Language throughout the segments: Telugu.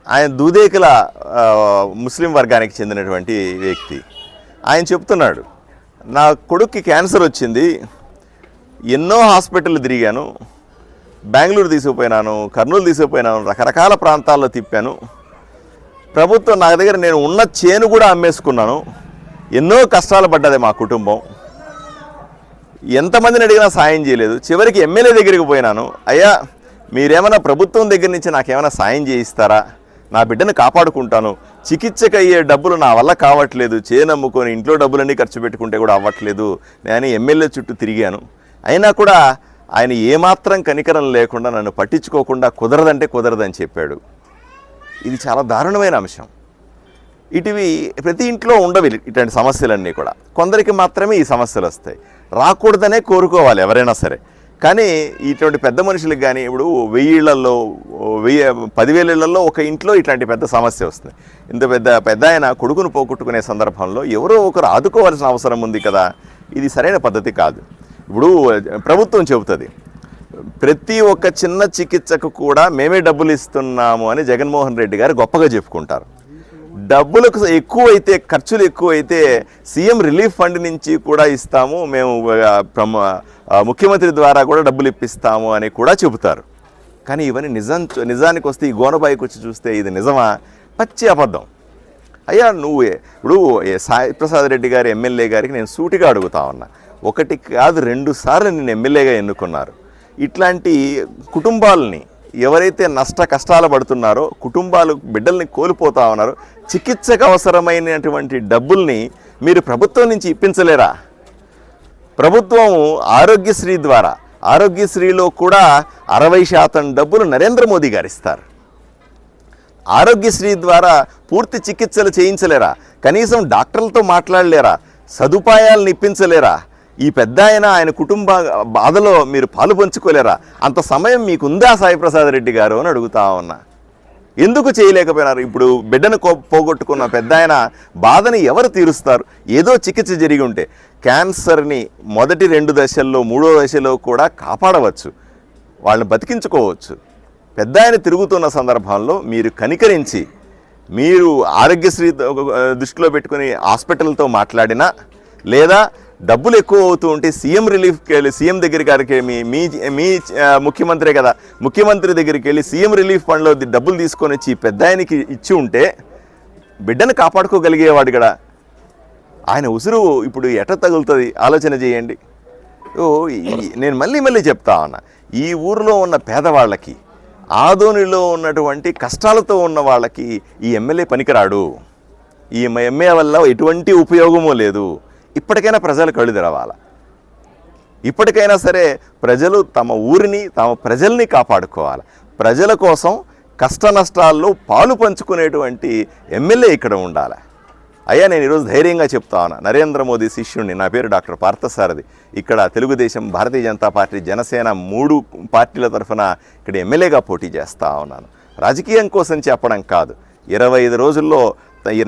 ఆయన దూదేకుల ముస్లిం వర్గానికి చెందినటువంటి వ్యక్తి. ఆయన చెప్తున్నాడు, నా కొడుక్కి క్యాన్సర్ వచ్చింది, ఎన్నో హాస్పిటళ్ళు తిరిగాను, బెంగళూరు తీసుకుపోయినాను, కర్నూలు తీసుకుపోయినాను, రకరకాల ప్రాంతాల్లో తిప్పాను. ప్రభుత్వం నా దగ్గర నేను ఉన్న చేను కూడా అమ్మేసుకున్నాను. ఎన్నో కష్టాలు పడ్డది మా కుటుంబం. ఎంతమందిని అడిగినా సాయం చేయలేదు. చివరికి ఎమ్మెల్యే దగ్గరికి పోయినాను. అయ్యా, మీరేమైనా ప్రభుత్వం దగ్గర నుంచి నాకేమైనా సాయం చేయిస్తారా? నా బిడ్డను కాపాడుకుంటాను. చికిత్సకు అయ్యే డబ్బులు నా వల్ల కావట్లేదు. చేను అమ్ముకొని ఇంట్లో డబ్బులన్నీ ఖర్చు పెట్టుకుంటే కూడా అవ్వట్లేదు. నేను ఎమ్మెల్యే చుట్టూ తిరిగాను. అయినా కూడా ఆయన ఏమాత్రం కనికరం లేకుండా నన్ను పట్టించుకోకుండా కుదరదంటే కుదరదని చెప్పాడు. ఇది చాలా దారుణమైన అంశం. ఇటివి ప్రతి ఇంట్లో ఉండవు ఇటువంటి సమస్యలన్నీ కూడా. కొందరికి మాత్రమే ఈ సమస్యలు వస్తాయి. రాకూడదనే కోరుకోవాలి ఎవరైనా సరే. కానీ ఇటువంటి పెద్ద మనుషులకు కానీ ఇప్పుడు 1000 ఇళ్లలో 10,000 ఇళ్లలో ఒక ఇంట్లో ఇట్లాంటి పెద్ద సమస్య వస్తుంది. ఇంత పెద్ద ఆయన కొడుకును పోగొట్టుకునే సందర్భంలో ఎవరో ఒకరు ఆదుకోవాల్సిన అవసరం ఉంది కదా. ఇది సరైన పద్ధతి కాదు. ఇప్పుడు ప్రభుత్వం చెబుతుంది, ప్రతి ఒక్క చిన్న చికిత్సకు కూడా మేమే డబ్బులు ఇస్తున్నాము అని జగన్మోహన్ రెడ్డి గారు గొప్పగా చెప్పుకుంటారు. డబ్బులకు ఎక్కువైతే, ఖర్చులు ఎక్కువైతే సీఎం రిలీఫ్ ఫండ్ నుంచి కూడా ఇస్తాము, మేము ముఖ్యమంత్రి ద్వారా కూడా డబ్బులు ఇప్పిస్తాము అని కూడా చెబుతారు. కానీ ఇవన్నీ నిజానికి వస్తే ఈ గోనబాయికి వచ్చి చూస్తే ఇది నిజమా? పచ్చి అబద్ధం. అయ్యా, ఇప్పుడు సాయి ప్రసాద్ రెడ్డి గారి ఎమ్మెల్యే గారికి నేను సూటిగా అడుగుతా ఉన్నా. 1 కాదు 2 సార్లు నేను ఎమ్మెల్యేగా ఎన్నుకున్నారు. ఇట్లాంటి కుటుంబాలని ఎవరైతే కష్టాలు పడుతున్నారో, కుటుంబాలు బిడ్డల్ని కోల్పోతా ఉన్నారో, చికిత్సకు అవసరమైనటువంటి డబ్బుల్ని మీరు ప్రభుత్వం నుంచి ఇప్పించలేరా? ప్రభుత్వం ఆరోగ్యశ్రీ ద్వారా, ఆరోగ్యశ్రీలో కూడా 60% డబ్బులు నరేంద్ర మోదీ గారు ఇస్తారు. ఆరోగ్యశ్రీ ద్వారా పూర్తి చికిత్సలు చేయించలేరా? కనీసం డాక్టర్లతో మాట్లాడలేరా? సదుపాయాలను ఇప్పించలేరా? ఈ పెద్ద ఆయన కుటుంబ బాధలో మీరు పాలు పంచుకోలేరా? అంత సమయం మీకుందా సాయిప్రసాద్ రెడ్డి గారు అని అడుగుతా ఉన్నా. ఎందుకు చేయలేకపోయినారు? ఇప్పుడు బిడ్డను పోగొట్టుకున్న పెద్ద ఆయన బాధని ఎవరు తీరుస్తారు? ఏదో చికిత్స జరిగి ఉంటే క్యాన్సర్ని మొదటి 2 దశల్లో 3వ దశలో కూడా కాపాడవచ్చు, వాళ్ళని బతికించుకోవచ్చు. పెద్ద ఆయన తిరుగుతున్న సందర్భంలో మీరు కనికరించి, మీరు ఆరోగ్యశ్రీ దృష్టిలో పెట్టుకుని హాస్పిటల్తో మాట్లాడినా, లేదా డబ్బులు ఎక్కువ అవుతూ ఉంటే సీఎం రిలీఫ్కి వెళ్ళి, సీఎం దగ్గరికి మీ ముఖ్యమంత్రే కదా, ముఖ్యమంత్రి దగ్గరికి వెళ్ళి సీఎం రిలీఫ్ ఫండ్లో డబ్బులు తీసుకొని వచ్చి పెద్ద ఆయనకి ఇచ్చి ఉంటే బిడ్డను కాపాడుకోగలిగేవాడు కదా. ఆయన ఉసురు ఇప్పుడు ఎట తగులుతుంది ఆలోచన చేయండి. నేను మళ్ళీ చెప్తా ఉన్నా, ఈ ఊరిలో ఉన్న పేదవాళ్ళకి, ఆదోనిలో ఉన్నటువంటి కష్టాలతో ఉన్న వాళ్ళకి ఈ ఎమ్మెల్యే పనికిరాడు. ఈ ఎమ్మెల్యే వల్ల ఎటువంటి ఉపయోగమూ లేదు. ఇప్పటికైనా ప్రజలు కళ్ళు తెరవాలి. ఇప్పటికైనా సరే ప్రజలు తమ ఊరిని, తమ ప్రజల్ని కాపాడుకోవాలి. ప్రజల కోసం కష్ట నష్టాల్లో పాలు పంచుకునేటువంటి ఎమ్మెల్యే ఇక్కడ ఉండాలి. అయ్యా, నేను ఈరోజు ధైర్యంగా చెప్తా ఉన్నా, నరేంద్ర మోదీ శిష్యుడిని. నా పేరు డాక్టర్ పార్థసారథి. ఇక్కడ తెలుగుదేశం, భారతీయ జనతా పార్టీ, జనసేన 3 పార్టీల తరఫున ఇక్కడ ఎమ్మెల్యేగా పోటీ చేస్తూ ఉన్నాను. రాజకీయం కోసం చెప్పడం కాదు. 25 రోజుల్లో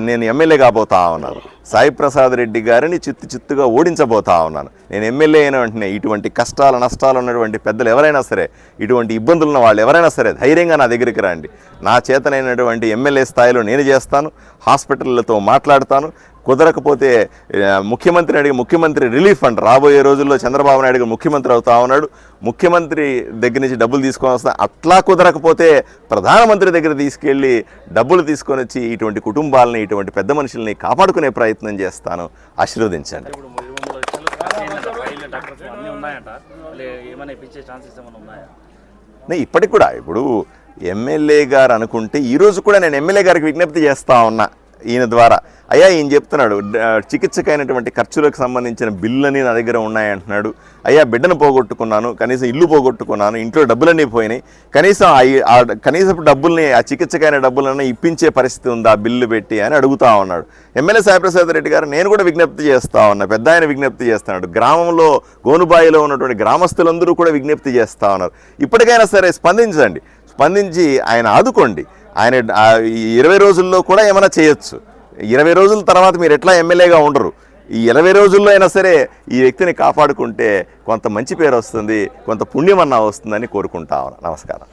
నేను ఎమ్మెల్యే కాబోతా ఉన్నాను. సాయిప్రసాద్ రెడ్డి గారిని చిత్తుగా ఓడించబోతా ఉన్నాను. నేను ఎమ్మెల్యే అయిన వెంటనే ఇటువంటి కష్టాలు నష్టాలు ఉన్నటువంటి పెద్దలు ఎవరైనా సరే, ఇటువంటి ఇబ్బందులు ఉన్న వాళ్ళు ఎవరైనా సరే ధైర్యంగా నా దగ్గరికి రండి. నా చేతనైనటువంటి ఎమ్మెల్యే స్థాయిలో నేను చేస్తాను. హాస్పిటళ్లతో మాట్లాడతాను. కుదరకపోతే ముఖ్యమంత్రిని అడిగి ముఖ్యమంత్రి రిలీఫ్ ఫండ్, రాబోయే రోజుల్లో చంద్రబాబు నాయుడు ముఖ్యమంత్రి అవుతా ఉన్నాడు, ముఖ్యమంత్రి దగ్గర నుంచి డబ్బులు తీసుకొని వస్తా. అట్లా కుదరకపోతే ప్రధానమంత్రి దగ్గర తీసుకెళ్ళి డబ్బులు తీసుకొని వచ్చి ఇటువంటి కుటుంబాలని, ఇటువంటి పెద్ద మనుషుల్ని కాపాడుకునే ప్రయత్నం చేస్తాను. ఆశీర్వదించండి. ఇప్పటికి కూడా ఇప్పుడు ఎమ్మెల్యే గారు అనుకుంటే ఈరోజు కూడా నేను ఎమ్మెల్యే గారికి విజ్ఞప్తి చేస్తా ఉన్నా ఈయన ద్వారా. అయ్యా, ఈయన చెప్తున్నాడు చికిత్సకైనటువంటి ఖర్చులకు సంబంధించిన బిల్లుని నా దగ్గర ఉన్నాయంటున్నాడు. అయ్యా, బిడ్డను పోగొట్టుకున్నాను, కనీసం ఇల్లు పోగొట్టుకున్నాను, ఇంట్లో డబ్బులన్నీ పోయినాయి, కనీసపు డబ్బుల్ని, ఆ చికిత్సకైన డబ్బులన్నీ ఇప్పించే పరిస్థితి ఉందా బిల్లు పెట్టి అని అడుగుతా ఉన్నాడు. ఎమ్మెల్యే సాయిప్రసాద్ రెడ్డి గారు నేను కూడా విజ్ఞప్తి చేస్తా ఉన్నా, పెద్ద ఆయన విజ్ఞప్తి చేస్తున్నాడు. గ్రామంలో గోనుబాయిలో ఉన్నటువంటి గ్రామస్తులందరూ కూడా విజ్ఞప్తి చేస్తూ ఉన్నారు. ఇప్పటికైనా సరే స్పందించి ఆయన ఆదుకోండి. ఆయన 20 రోజుల్లో కూడా ఏమైనా చేయొచ్చు. 20 రోజుల తర్వాత మీరు ఎట్లా ఎమ్మెల్యేగా ఉండరు. ఈ 20 రోజుల్లో అయినా సరే ఈ వ్యక్తిని కాపాడుకుంటే కొంత మంచి పేరు వస్తుంది, కొంత పుణ్యమన్నా వస్తుందని కోరుకుంటా ఉన్నాను. నమస్కారం.